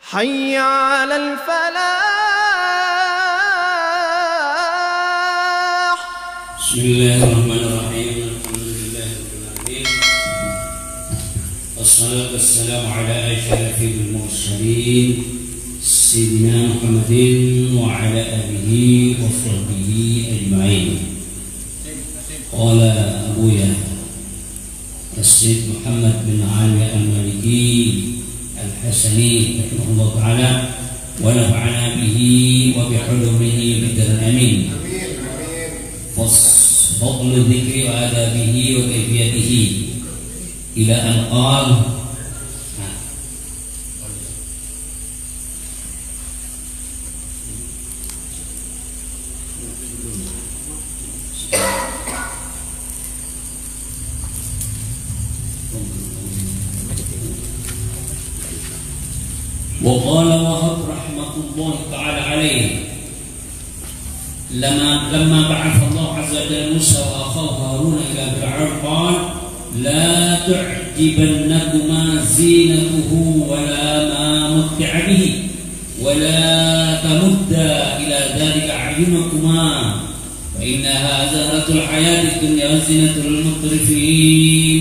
حي على الفلاح. بسم الله الرحمن الرحيم. الحمد لله رب العالمين، والصلاة والسلام على أشرف المرسلين سيدنا محمد وعلى آله وصحبه أجمعين. قال أبويا السيد محمد بن علي المالكي الحسني رحمه الله تعالى ونفعنا به وبحلمه بالدار الأمين. فضل الذكر وآدابه وكيفيته إلى أن قال وقال وهب رحمة الله تعالى عليه لما بعث الله عز وجل موسى وأخاه هارون إلى فرعون قال لا تعجبنكما زينته ولا ما متع به ولا تمدا إلى ذلك أعينكما فإنها زهرة الحياة الدنيا وزينة المطرفين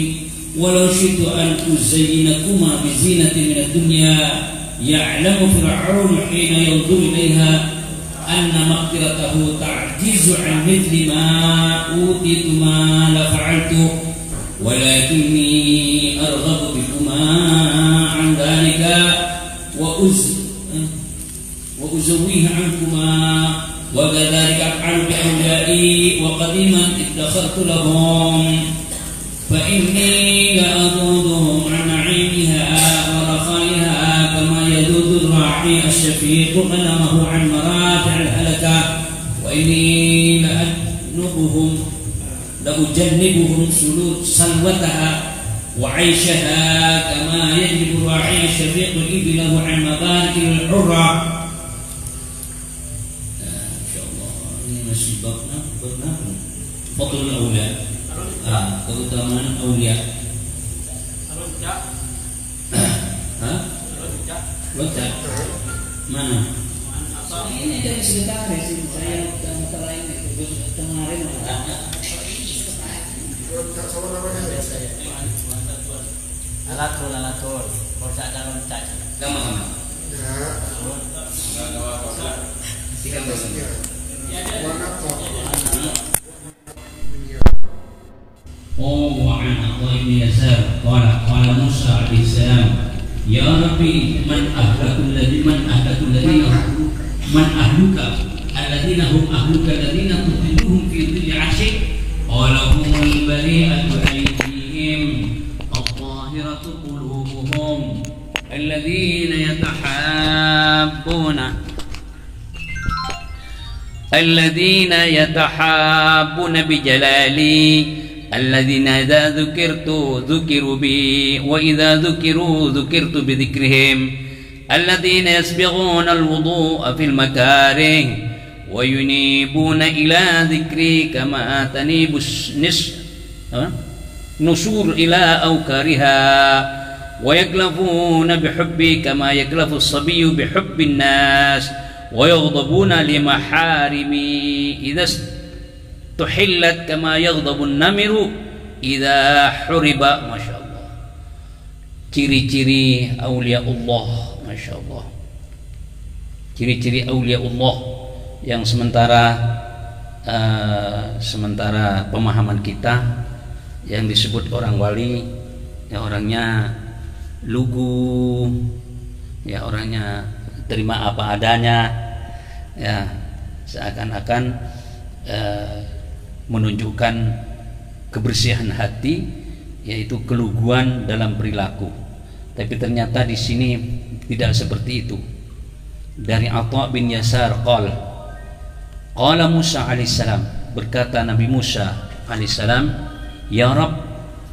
ولو شئت أن أزينكما بزينة من الدنيا يعلم فرعون حين ينظر إليها أن مقدرته تعجز عن مثل ما أوتيتما لفعلته ولكني أرغب بكما عن ذلك وأزويه عنكما وكذلك أفعل بأوليائي وقديما ادخرت لهم فإني لأذودهم عن نعيمها ورخائها كما يذود الراعي الشفيق غنمه عن مراتع الهلكة وإني لأجنبهم سلوتها وعيشها كما يجلب الراعي الشفيق إبله عن مبارك الحرة. إن شاء الله ini masih babna fadlul awliya, keutamaan awliya. Loncat mana? Ini dari sekretaris saya masalah ini kemarin alatul loncat dan loncat gampang وعن عطاء بن يسار قال موسى عليه السلام يا ربي من أهلك الذين هم أهلك الذين تظلهم في ظل عرشك قال هم البريئة أيديهم الطاهرة قلوبهم الذين يتحابون بجلالي الذين إذا ذكرت ذكروا بي وإذا ذكروا ذكرت بذكرهم الذين يسبغون الوضوء في المكاره وينيبون إلى ذكري كما تنيب النسور إلى أوكارها ويكلفون بحبي كما يكلف الصبي بحب الناس ويغضبون لمحارمي إذا تحلت كما يغضب النمر إذا حرب. Masya Allah. Ciri-ciri awliya Allah, Masya Allah. Ciri-ciri awliya Allah yang sementara pemahaman kita yang disebut orang wali, ya orangnya lugu, ya orangnya terima apa adanya, ya seakan-akan menunjukkan kebersihan hati, yaitu keluguan dalam perilaku. Tapi ternyata di sini tidak seperti itu. Dari Atha bin Yasar qala Musa alaihissalam, berkata Nabi Musa alaihissalam, ya Rabb,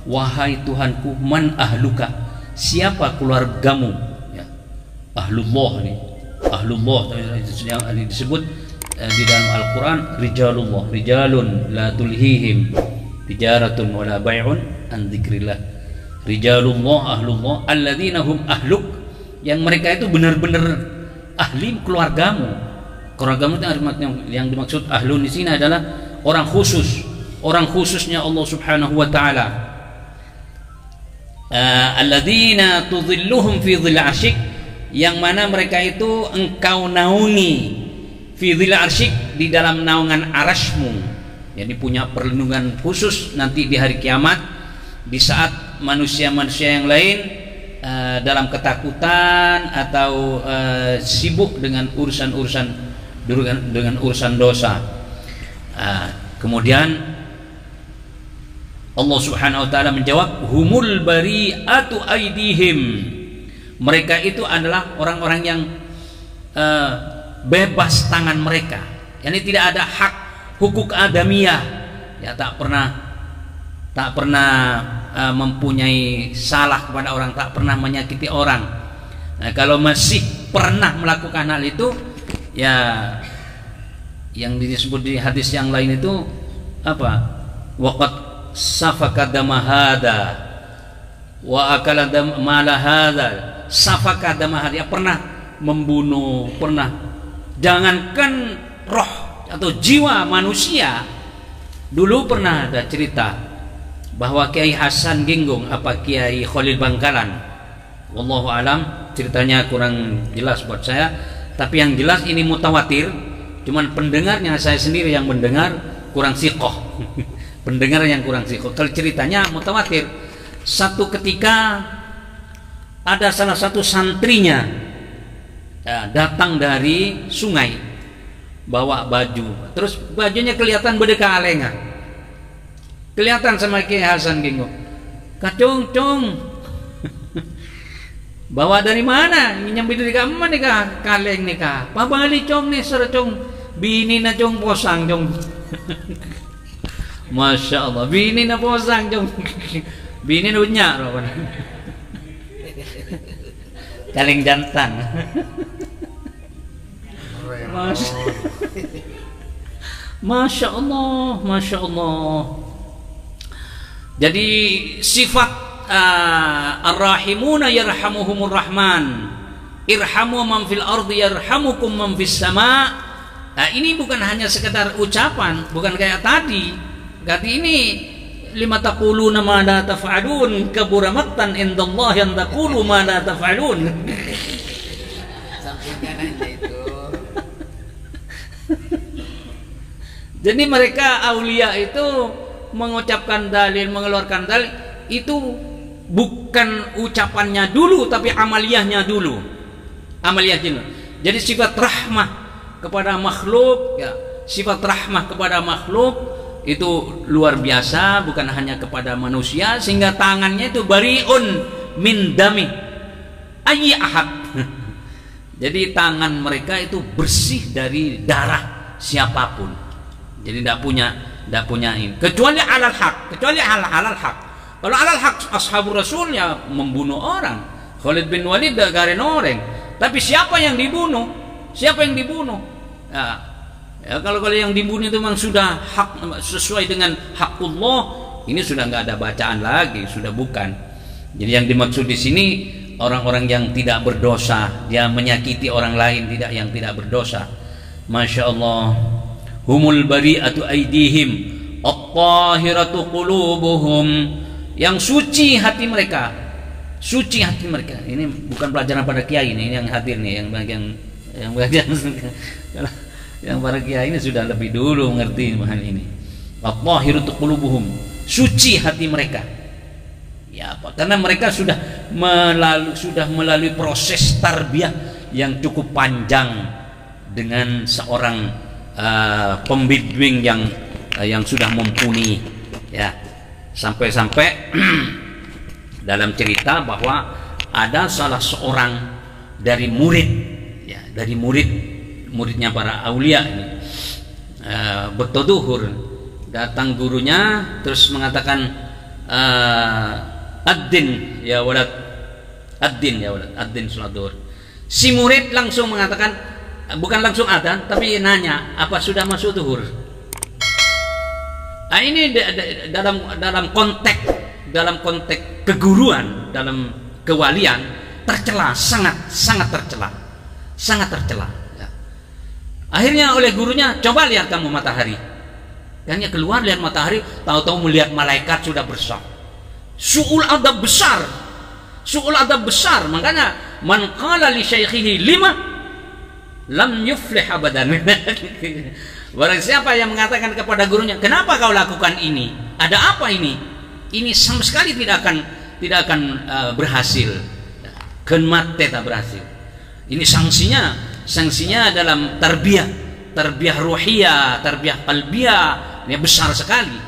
wahai Tuhanku, man ahluka, siapa keluargamu, ya. Ahlullah ini, ahlullah yang disebut di dalam Al-Quran rijalun la tulhihim tijaratun wala bai'un an dzikrillah. Rijalullah ahlullah alladzina hum ahluk, yang mereka itu benar-benar ahli keluargamu. Keluargamu itu yang dimaksud ahlun di sini adalah orang khusus, orang khususnya Allah Subhanahu wa taala. Alladzina tudhilluhum fi dhil arsyik, yang mana mereka itu engkau naungi fi dhil arsyik, di dalam naungan arasmu. Jadi punya perlindungan khusus nanti di hari kiamat, di saat manusia-manusia yang lain dalam ketakutan atau sibuk dengan urusan dosa. Kemudian Allah Subhanahu wa taala menjawab, humul bari'atu aidihim, mereka itu adalah orang-orang yang bebas tangan mereka, yakni tidak ada hak hukuk adamiyah, ya tak pernah mempunyai salah kepada orang, tak pernah menyakiti orang. Nah, kalau masih pernah melakukan hal itu, ya yang disebut di hadis yang lain itu apa? Waqad safaka dama hada wa akala mala hada. Safaka dama hada, ya pernah membunuh, pernah, jangankan roh atau jiwa manusia. Dulu pernah ada cerita bahwa Kiai Hasan Ginggung apa Kiai Khalil Bangkalan, wallahu alam, ceritanya kurang jelas buat saya, tapi yang jelas ini mutawatir, cuman pendengarnya saya sendiri yang mendengar kurang siqoh. Pendengar yang kurang siqoh. Kalau ceritanya mutawatir, satu ketika ada salah satu santrinya datang dari sungai bawa baju, terus bajunya kelihatan berdeka alenga, kelihatan sama Kiai Hasan Ginggung. Kacung cung bawa dari mana? Nyambi dari kamar nih kah? Kaleng nih kah? Pabali cung nih sir cung, bini na cung posang cung. Masya Allah, bini na posang cung. Bini na unya rawan. Kaleng jantan. Masya Allah, Masya Allah. Jadi sifat ar-rahimuna yarhamuhumur rahman, irhamu man fil ardi yarhamukum man fis sama. Ini bukan hanya sekedar ucapan, bukan kayak tadi. Ini lima taquluna ma la taf'alun, kabura maqtan indallah yang taqulu ma la taf'alun. Sampaikan aja itu. Jadi mereka aulia itu mengucapkan dalil, mengeluarkan dalil itu bukan ucapannya dulu, tapi amaliyahnya dulu. Amaliyahnya. Jadi sifat rahmah kepada makhluk, ya, sifat rahmah kepada makhluk itu luar biasa, bukan hanya kepada manusia, sehingga tangannya itu bariun min dami ayyi ahad. Jadi tangan mereka itu bersih dari darah siapapun. Jadi tidak punya ini, kecuali alal haq, kecuali halal haq. Kalau alal haq ashabul rasul ya membunuh orang. Khalid bin Walid garen orang. Tapi siapa yang dibunuh? Siapa yang dibunuh? Ya, kalau yang dibunuh itu memang sudah hak sesuai dengan hakullah, ini sudah nggak ada bacaan lagi, sudah bukan. Jadi yang dimaksud di sini orang-orang yang tidak berdosa, dia menyakiti orang lain, yang tidak berdosa. Masya Allah. Humul bari'atu aidihim at-tahiratu qulubuhum, yang suci hati mereka, suci hati mereka. Ini bukan pelajaran pada kiai ini yang hadir nih, yang para kiai ini sudah lebih dulu ngerti hal ini. At-tahiratu qulubuhum, suci hati mereka. Ya apa? Karena mereka sudah melalui proses tarbiyah yang cukup panjang dengan seorang pembimbing yang sudah mumpuni, ya, sampai-sampai dalam cerita bahwa ada salah seorang dari murid, ya, dari muridnya para aulia ini, bertuduhur, datang gurunya terus mengatakan ad-din ya walad, ad-din ya walad, ad-din salat zuhur. Si murid langsung mengatakan, bukan langsung adzan, tapi nanya, apa sudah masuk zuhur? Nah, ini dalam konteks keguruan, dalam kewalian, tercela, sangat tercela, sangat tercela. Ya. Akhirnya oleh gurunya, coba lihat kamu matahari. Akhirnya keluar lihat matahari, tahu-tahu melihat malaikat sudah besar. Su'ul adab besar, su'ul adab besar. Makanya man qala li syaikhihi lima lam yuflih abadan. Barang siapa yang mengatakan kepada gurunya, kenapa kau lakukan ini? Ada apa ini? Ini sama sekali tidak akan berhasil. Kenmate tak berhasil. Ini sanksinya dalam tarbiyah ruhiyah, tarbiyah qalbiyah, ini besar sekali.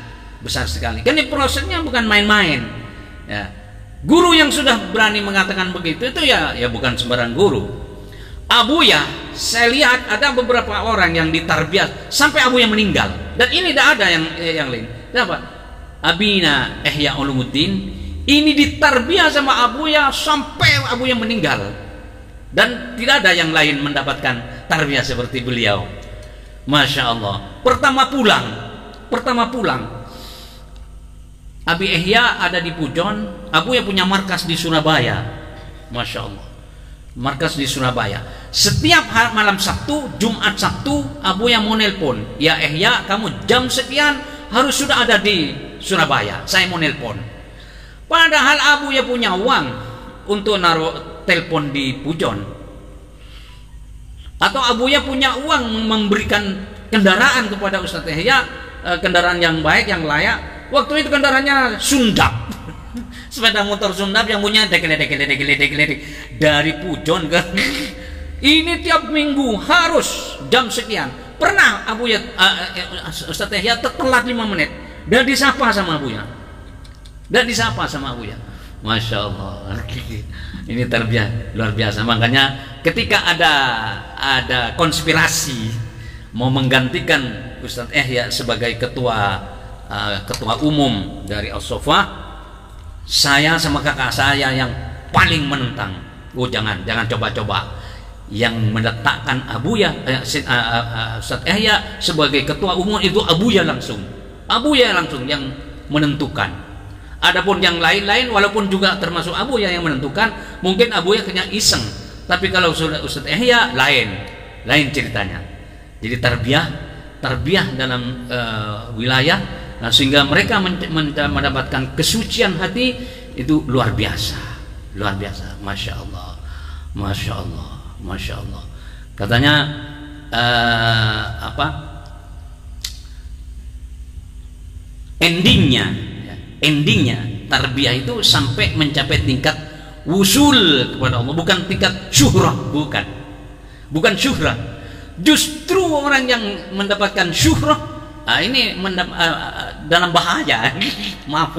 Kan ini prosesnya bukan main-main. Ya. Guru yang sudah berani mengatakan begitu itu ya bukan sembarang guru. Abuya, saya lihat ada beberapa orang yang ditarbiyah sampai Abuya meninggal, dan ini tidak ada yang lain. Kenapa? Abina Ihya Ulumuddin ini ditarbiyah sama Abuya sampai Abuya meninggal, dan tidak ada yang lain mendapatkan tarbiyah seperti beliau. Masya Allah. Pertama pulang Abi Ihya ada di Pujon, Abuya punya markas di Surabaya. Masya Allah. Markas di Surabaya. Setiap malam Sabtu, Jumat Sabtu, Abuya mau nelpon, ya Ihya, kamu jam sekian harus sudah ada di Surabaya, saya mau nelpon. Padahal Abuya punya uang untuk naruh telepon di Pujon, atau Abuya punya uang memberikan kendaraan kepada Ustadz Ihya, kendaraan yang baik, yang layak. Waktu itu kendaraannya Sundap, sepeda motor Sundap yang punya dekeledek dari Pujon ke ini tiap minggu harus jam sekian. Pernah Abuya Ustadz Ihya telat 5 menit dan disapa sama Abuya, Masya Allah. Ini tarbiyah luar biasa. Makanya ketika ada konspirasi mau menggantikan Ustadz Ihya sebagai ketua umum dari As-Sofa, saya sama kakak saya yang paling menentang. Jangan coba-coba. Yang meletakkan Abuya Ustadz Ihya sebagai ketua umum itu Abuya langsung yang menentukan. Adapun yang lain-lain walaupun juga termasuk Abuya yang menentukan, mungkin Abuya kena iseng. Tapi kalau Ustadz Ihya lain ceritanya. Jadi tarbiyah dalam wilayah, sehingga mereka mendapatkan kesucian hati itu luar biasa. Masya Allah. Katanya endingnya tarbiyah itu sampai mencapai tingkat wusul kepada Allah, bukan tingkat syuhrah, bukan syuhrah. Justru orang yang mendapatkan syuhrah ini dalam bahaya. Maaf,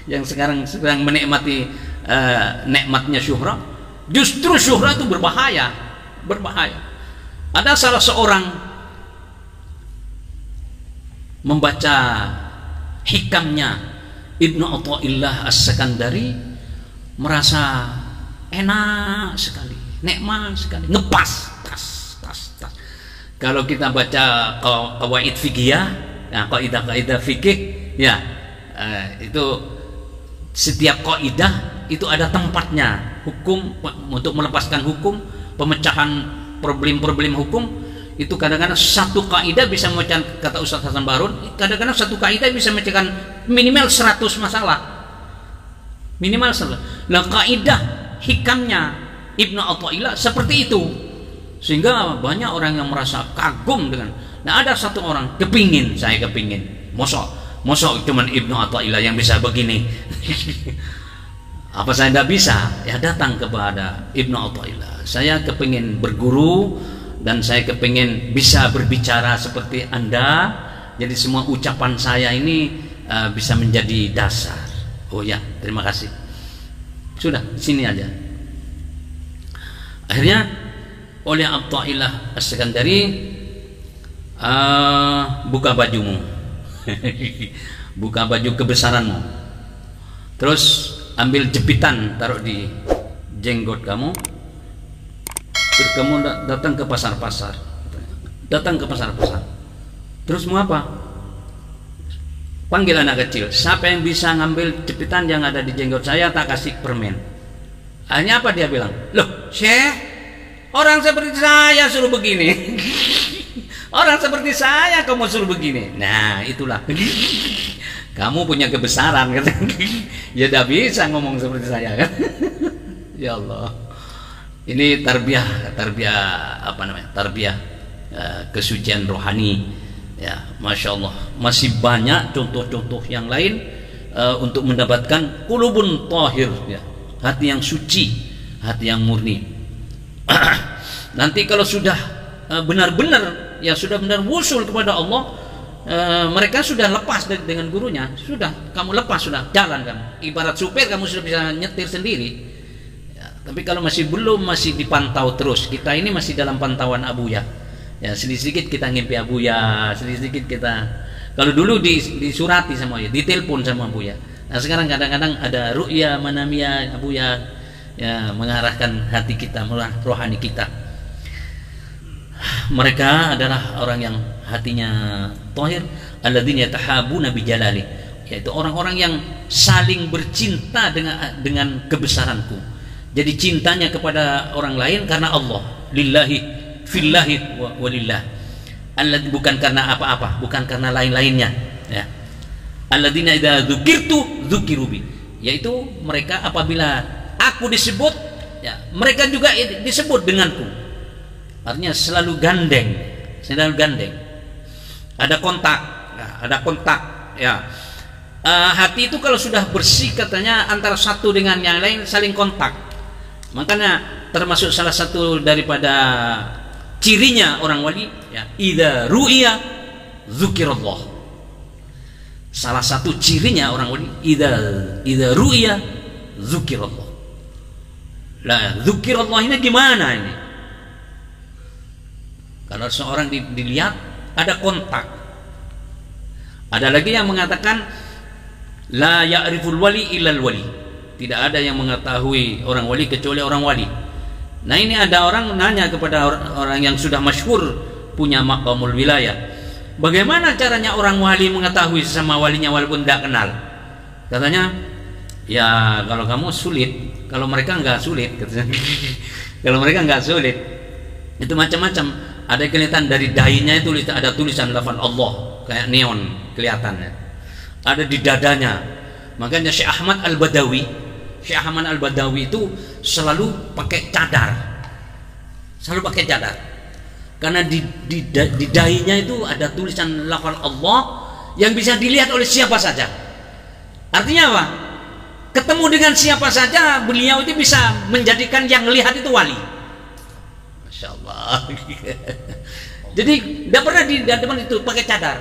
yang sekarang sedang menikmati nikmatnya syuhrah, justru syuhrah itu berbahaya. Ada salah seorang membaca hikamnya Ibnu Athaillah As-Sakandari, merasa enak sekali, nikmat sekali, ngepas tas. Kalau kita baca qawaid fikih, kaidah fikih, ya itu setiap kaidah itu ada tempatnya. Hukum untuk melepaskan hukum, pemecahan problem-problem hukum itu kadang-kadang satu kaidah bisa memecahkan, kata Ustaz Hasan Barun, kadang-kadang satu kaidah bisa memecahkan minimal 100 masalah. Nah, kaidah hikamnya Ibnu Athaillah seperti itu, sehingga banyak orang yang merasa kagum dengan. Nah, ada satu orang saya kepingin mosok cuman Ibnu Athaillah yang bisa begini. Apa saya tidak bisa? Ya datang kepada Ibnu Athaillah. Saya kepingin berguru dan saya kepingin bisa berbicara seperti Anda. Jadi semua ucapan saya ini bisa menjadi dasar. Oh ya, terima kasih. Sudah, sini aja. Akhirnya oleh Athaillah As-Sakandari, buka bajumu. Buka baju kebesaranmu. Terus ambil jepitan, taruh di jenggot kamu. Terus kamu datang ke pasar-pasar. Terus mau apa? Panggil anak kecil. Siapa yang bisa ngambil jepitan yang ada di jenggot saya, tak kasih permen. Hanya apa dia bilang? Loh, Syekh, orang seperti saya suruh begini. Orang seperti saya kamu suruh begini. Nah, itulah. Kamu punya kebesaran kan. Ya tidak bisa ngomong seperti saya kan. Ya Allah. Ini tarbiyah apa namanya? Tarbiyah kesucian rohani. Ya, Masya Allah. Masih banyak contoh-contoh yang lain untuk mendapatkan qulubun tahir, ya. Hati yang suci, hati yang murni. Nanti kalau sudah benar-benar, ya sudah benar wusul kepada Allah, mereka sudah lepas dengan gurunya, sudah kamu lepas, sudah jalan kamu. Ibarat supir kamu sudah bisa nyetir sendiri. Ya, tapi kalau masih belum, masih dipantau terus. Kita ini masih dalam pantauan Abuya. Ya, sedikit-sedikit kita ngimpi Abuya, sedikit-sedikit kita. Kalau dulu disurati sama Abuya, ditelepon sama Abuya. Nah sekarang kadang-kadang ada ru'ya manamiyah Abuya, ya, mengarahkan hati kita, rohani kita. Mereka adalah orang yang hatinya tahir, alladzina yatahabuna bijalali, yaitu orang-orang yang saling bercinta dengan kebesaranku. Jadi cintanya kepada orang lain karena Allah, lillahi fillahi walillah. Bukan karena apa-apa, bukan karena lain-lainnya, ya. Alladzina idza dzukirtu dzukirubi, yaitu mereka apabila aku disebut, ya, mereka juga disebut denganku. Artinya selalu gandeng, ada kontak, ya. Hati itu kalau sudah bersih katanya antara satu dengan yang lain saling kontak. Makanya termasuk salah satu daripada cirinya orang wali, ya, idza ru'iya dzukirallah. Salah satu cirinya orang wali, idza ru'ya dzukirallah. Lah, dzukirallah ini gimana ini? Kalau seorang dilihat ada kontak. Ada lagi yang mengatakan la ya'riful wali illal wali. Tidak ada yang mengetahui orang wali kecuali orang wali. Nah, ini ada orang nanya kepada orang yang sudah masyhur punya maqamul wilayah. Bagaimana caranya orang wali mengetahui sesama walinya walaupun tidak kenal? Katanya, ya kalau kamu sulit, kalau mereka enggak sulit, katanya. Kalau mereka enggak sulit, itu macam-macam. Ada kelihatan dari dahinya itu ada tulisan lafaz Allah kayak neon kelihatannya. Ada di dadanya. Makanya Syekh Ahmad Al-Badawi itu selalu pakai cadar. Selalu pakai cadar. Karena di dahinya itu ada tulisan lafaz Allah yang bisa dilihat oleh siapa saja. Artinya apa? Ketemu dengan siapa saja beliau itu bisa menjadikan yang melihat itu wali. Masya Allah. Jadi tidak pernah di depan itu pakai cadar.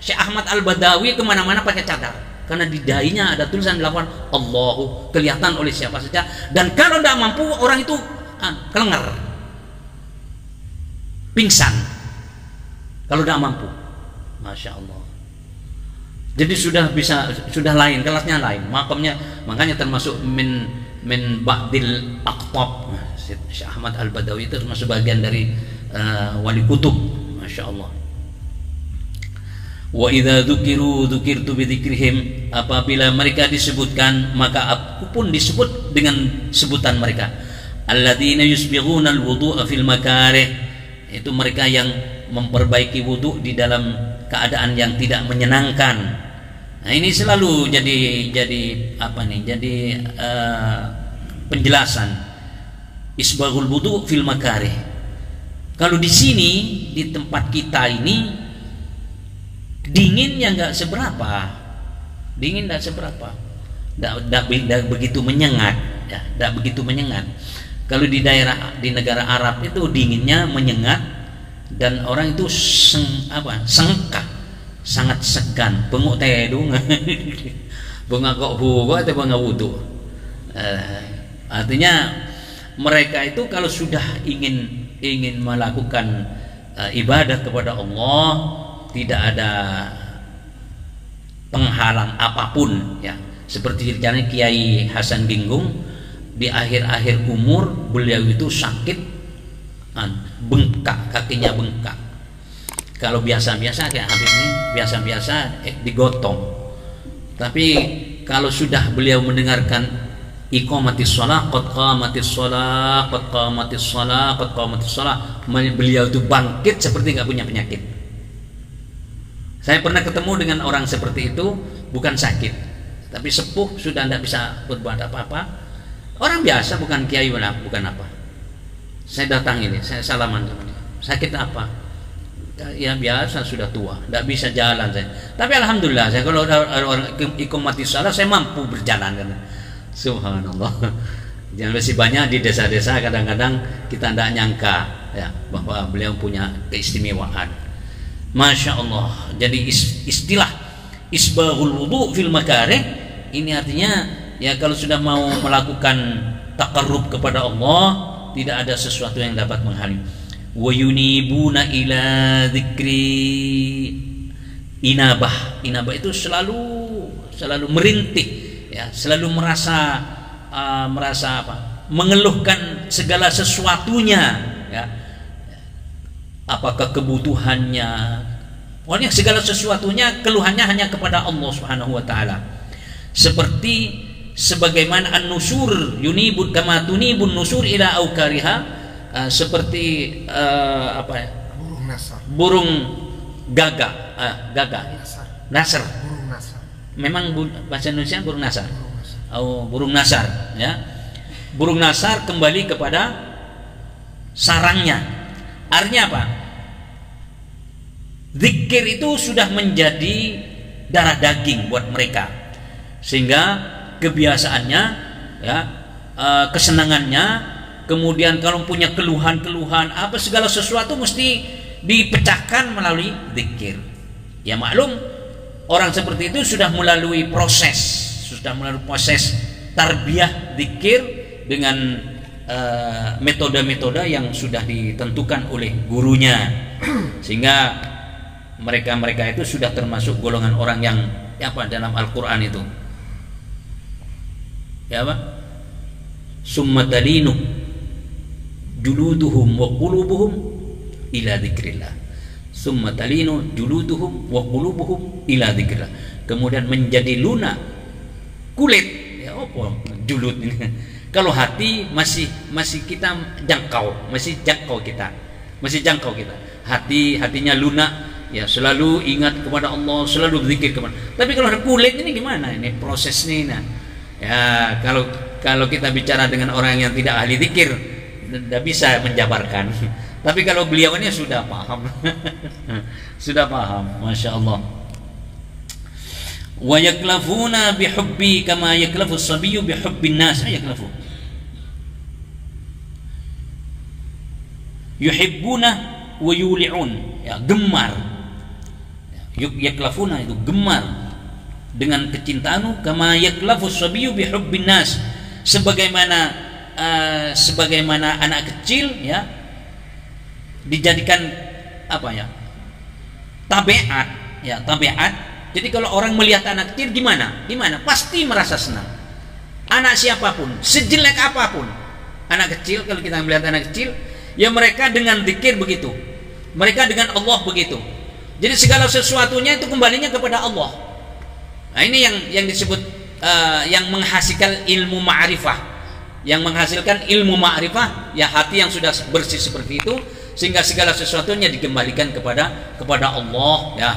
Syekh Ahmad Al-Badawi kemana-mana pakai cadar. Karena di dahinya ada tulisan lafaz Allahu, kelihatan oleh siapa saja. Dan kalau tidak mampu orang itu kelengar, pingsan kalau tidak mampu. Masya Allah. Jadi sudah lain, kelasnya lain, makamnya. Makanya termasuk min ba'dil aqtab. Syekh Ahmad Al-Badawi itu termasuk bagian dari wali kutub. Masya Allah. Wa idza dzukiru dzukirtu bi dzikrihim, apabila mereka disebutkan maka aku pun disebut dengan sebutan mereka. Alladzina yusbighuna al-wudu'a fil makarih, itu mereka yang memperbaiki wudhu di dalam keadaan yang tidak menyenangkan. Nah, ini selalu jadi apa nih? Jadi penjelasan isbaghul wudhu fil makarih. Kalau di sini di tempat kita ini dinginnya nggak seberapa, tidak begitu menyengat, ya, tidak begitu menyengat. Kalau di negara Arab itu dinginnya menyengat dan orang itu sengkak, sangat segan, bengok tedung, bengok kok buku atau bengok wudu. Artinya mereka itu kalau sudah ingin melakukan ibadah kepada Allah, tidak ada penghalang apapun, ya. Seperti ceritanya Kiai Hasan Ginggung, di akhir-akhir umur beliau itu sakit, bengkak, kakinya bengkak. Kalau biasa-biasa kayak Habib ini biasa-biasa digotong. Tapi kalau sudah beliau mendengarkan iqamatis shalah, qad qamatis shalah, qad qamatis shalah, qad qamatis shalah. Beliau itu bangkit seperti nggak punya penyakit. Saya pernah ketemu dengan orang seperti itu, bukan sakit, tapi sepuh, sudah tidak bisa berbuat apa-apa. Orang biasa, bukan kiai, bukan apa. Saya datang ini, saya salaman sama dia. Sakit apa? Ya biasa, sudah tua, tidak bisa jalan saya. Tapi alhamdulillah, saya kalau ada orang iqamatis shalah, saya mampu berjalan kan. Subhanallah. Jangan masih banyak di desa-desa, kadang-kadang kita tidak nyangka ya bahwa beliau punya keistimewaan. Masya Allah. Jadi istilah isbaghul wudu fil makarih ini artinya ya kalau sudah mau melakukan taqarrub kepada Allah, tidak ada sesuatu yang dapat menghalangi. Wa yunibuna ila dzikri. Inabah itu selalu merintih ya, selalu merasa apa? Mengeluhkan segala sesuatunya ya. Apakah kebutuhannya, pokoknya segala sesuatunya keluhannya hanya kepada Allah Subhanahu wa taala. Seperti sebagaimana an-nusur yunibun kama tunibun nusur ila aukariha, seperti apa ya? Burung gagak, nasar. Burung nasar. Memang bahasa Indonesia burung nasar. Burung nasar ya. Burung nasar kembali kepada sarangnya. Artinya apa? Zikir itu sudah menjadi darah daging buat mereka, sehingga kebiasaannya ya, kesenangannya, kemudian kalau punya keluhan apa segala sesuatu mesti dipecahkan melalui zikir. Ya maklum, orang seperti itu sudah melalui proses tarbiyah zikir dengan metode-metode yang sudah ditentukan oleh gurunya, sehingga mereka itu sudah termasuk golongan orang yang apa dalam Al-Quran itu ya apa? Summa talinu juluduhum wa qulubuhum ila dzikrillah. Summa talinu juluduhum wa qulubuhum ila dzikrillah. Kemudian menjadi lunak kulit ya apa julud ini. Kalau hati masih kita masih jangkau kita. Hatinya lunak ya, selalu ingat kepada Allah, selalu berzikir kepada. Tapi kalau ada kulit ini gimana ini prosesnya? Nah, ya kalau kita bicara dengan orang yang tidak ahli zikir, tidak bisa menjabarkan. Tapi kalau beliau ini sudah paham, masya Allah. Wa yaklafuna bihubbi kama yaklafu as-sabiyyu bihubbin nas. Yaklafu. Yuhibbuna wa yuli'un. Ya, gemar. Yaklafuna itu gemar dengan kecintaanmu kama yaklafu as-sabiyyu bihubbin nas. Sebagaimana anak kecil ya dijadikan apa ya? Tabiat. Jadi kalau orang melihat anak kecil gimana? Pasti merasa senang. Anak siapapun, sejelek apapun, anak kecil, kalau kita melihat anak kecil, ya mereka dengan zikir begitu. Mereka dengan Allah begitu. Jadi segala sesuatunya itu kembalinya kepada Allah. Nah, ini yang disebut yang menghasilkan ilmu ma'rifah. Yang menghasilkan ilmu ma'rifah, ya hati yang sudah bersih seperti itu, sehingga segala sesuatunya dikembalikan kepada Allah ya.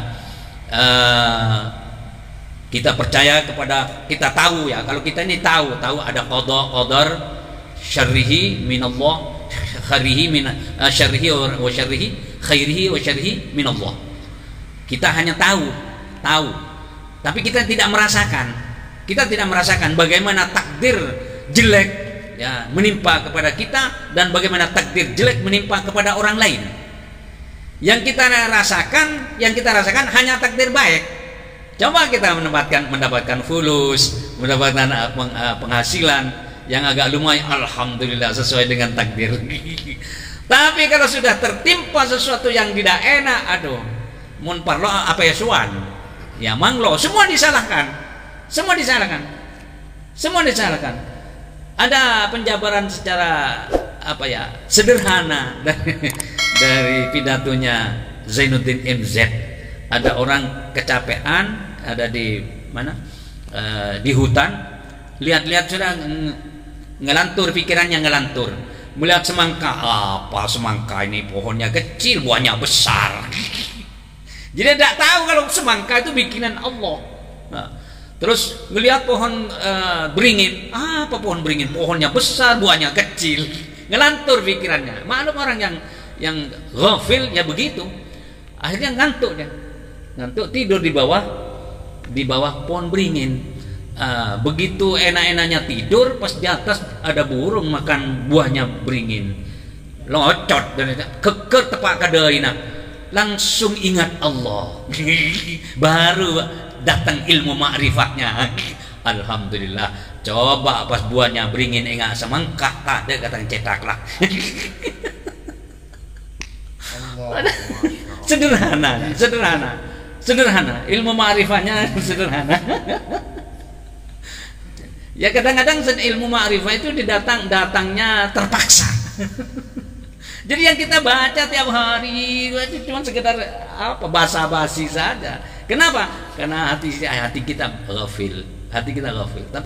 Kita percaya kita tahu ya, kalau kita ini tahu ada qadar syarrihi minallah, khairihi min syarrihi wa syarrihi, khairihi wa syarrihi minallah. Kita hanya tahu, tapi kita tidak merasakan bagaimana takdir jelek ya menimpa kepada kita, dan bagaimana takdir jelek menimpa kepada orang lain. Yang kita rasakan hanya takdir baik. Coba kita mendapatkan fulus, mendapatkan penghasilan yang agak lumayan, alhamdulillah sesuai dengan takdir. Tapi kalau sudah tertimpa sesuatu yang tidak enak, aduh, mun parlo apa ya suan, ya manglo, semua disalahkan. Ada penjabaran secara apa ya sederhana dari pidatonya Zainuddin MZ. Ada orang kecapean, ada di mana di hutan, lihat-lihat sudah ngelantur, pikirannya ngelantur. Melihat semangka, apa semangka ini pohonnya kecil, buahnya besar. Jadi tidak tahu kalau semangka itu bikinan Allah. Nah, terus melihat pohon beringin, apa pohon beringin? Pohonnya besar, buahnya kecil. Ngelantur pikirannya. Maklum orang yang ghafil ya begitu. Akhirnya ngantuk dia. Ngantuk tidur di bawah pohon beringin. Begitu enak-enaknya tidur, pas di atas ada burung makan buahnya beringin, locot dan keker tepak kadeina, langsung ingat Allah. Baru datang ilmu ma'rifatnya. Alhamdulillah. Coba pas buahnya beringin enggak semangka, tak ada kata cetak lah. Sederhana. Ilmu ma'rifatnya sederhana. Ya kadang-kadang ilmu ma'rifah itu datangnya terpaksa. Jadi yang kita baca tiap hari itu cuma sekedar apa basa-basi saja. Kenapa? Karena hati kita ghafil. Tapi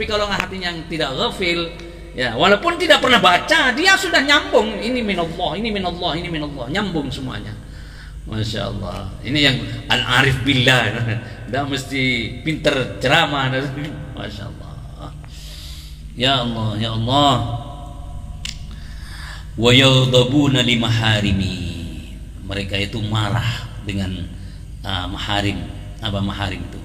kalau hatinya yang tidak ghafil, ya walaupun tidak pernah baca, dia sudah nyambung. Ini minallah, nyambung semuanya. Masya Allah. Ini yang al-arif billah. Tidak mesti pinter ceramah. Masya Allah. Ya Allah. Wa yaghdabuna li maharimi. Mereka itu marah dengan maharim. Apa maharim itu?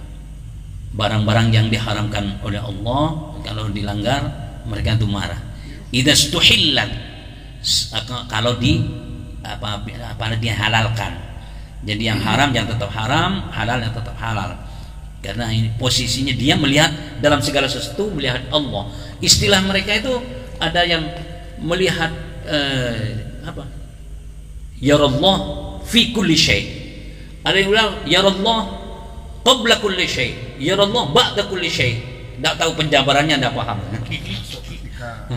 Barang-barang yang diharamkan oleh Allah, kalau dilanggar mereka itu marah. Idza stuhillat, kalau dihalalkan. Jadi yang haram yang tetap haram, halal yang tetap halal. Karena ini posisinya dia melihat dalam segala sesuatu melihat Allah. Istilah mereka itu ada yang melihat yarallah fi kulli syai'. Ada yang bilang yarallah qabla kulli syai', yarallah ba'da kulli syai'. Enggak tahu penjabarannya, enggak paham. Ketika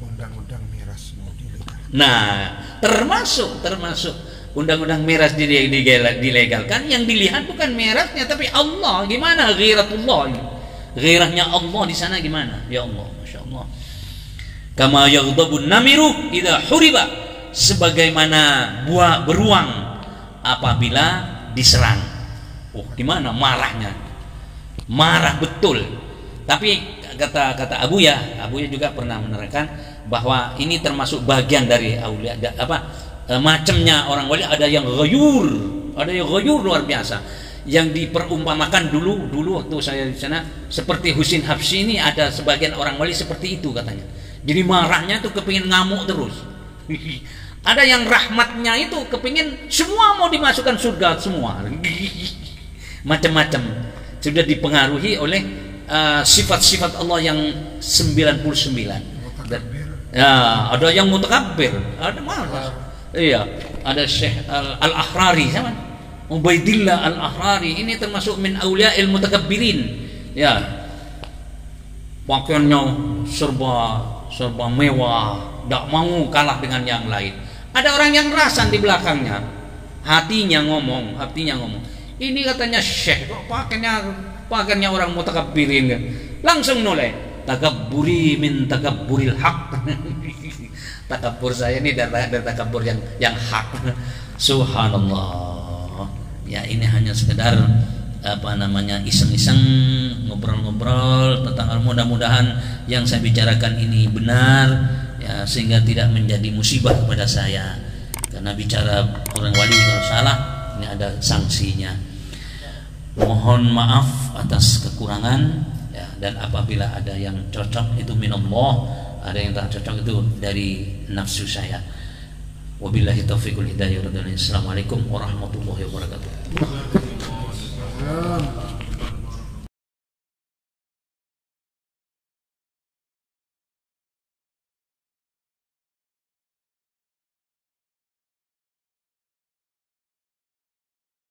undang-undang miras mau dilegalkan. Nah, termasuk undang-undang miras dilegalkan, yang dilihat bukan mirasnya tapi Allah. Gimana ghiratullah ini? Ghirahnya Allah di sana gimana? Ya Allah, Masya Allah. Kama yaghdabun namiru idza huriba, sebagaimana buah beruang apabila diserang. Gimana marahnya? Marah betul. Tapi kata Abuya juga pernah menerangkan bahwa ini termasuk bagian dari aulia, macamnya orang wali. Ada yang ghayur luar biasa, yang diperumpamakan dulu waktu saya di sana seperti Husin Habsyi ini. Ada sebagian orang wali seperti itu katanya. Jadi marahnya tuh kepingin ngamuk terus. Ada yang rahmatnya itu kepingin semua mau dimasukkan surga semua. Macam-macam. Sudah dipengaruhi oleh sifat-sifat Allah yang 99. Ada yang mutakabbir. Ada mana? Iya, ada Syekh Al-Ahrari sama Ubaidillah Al-Ahrari, ini termasuk min auliya'il mutakabbirin. Ya. Pakaiannya serba mewah, tidak mau kalah dengan yang lain. Ada orang yang rasan di belakangnya, hatinya ngomong. Ini katanya Syekh, kok pakaiannya orang mutakabbirin. Langsung noleh, takabburi min takabburil haq. Takabur saya ini dari takabur yang hak. Subhanallah. Ya ini hanya sekedar iseng-iseng ngobrol-ngobrol tentang mudah-mudahan yang saya bicarakan ini benar ya, sehingga tidak menjadi musibah kepada saya. Karena bicara orang wali kalau salah ini ada sanksinya. Mohon maaf atas kekurangan ya, dan apabila ada yang cocok itu minallah, ada yang tak cocok itu dari nafsu saya. Wabillahi taufiqul hidayah. Assalamualaikum warahmatullahi wabarakatuh.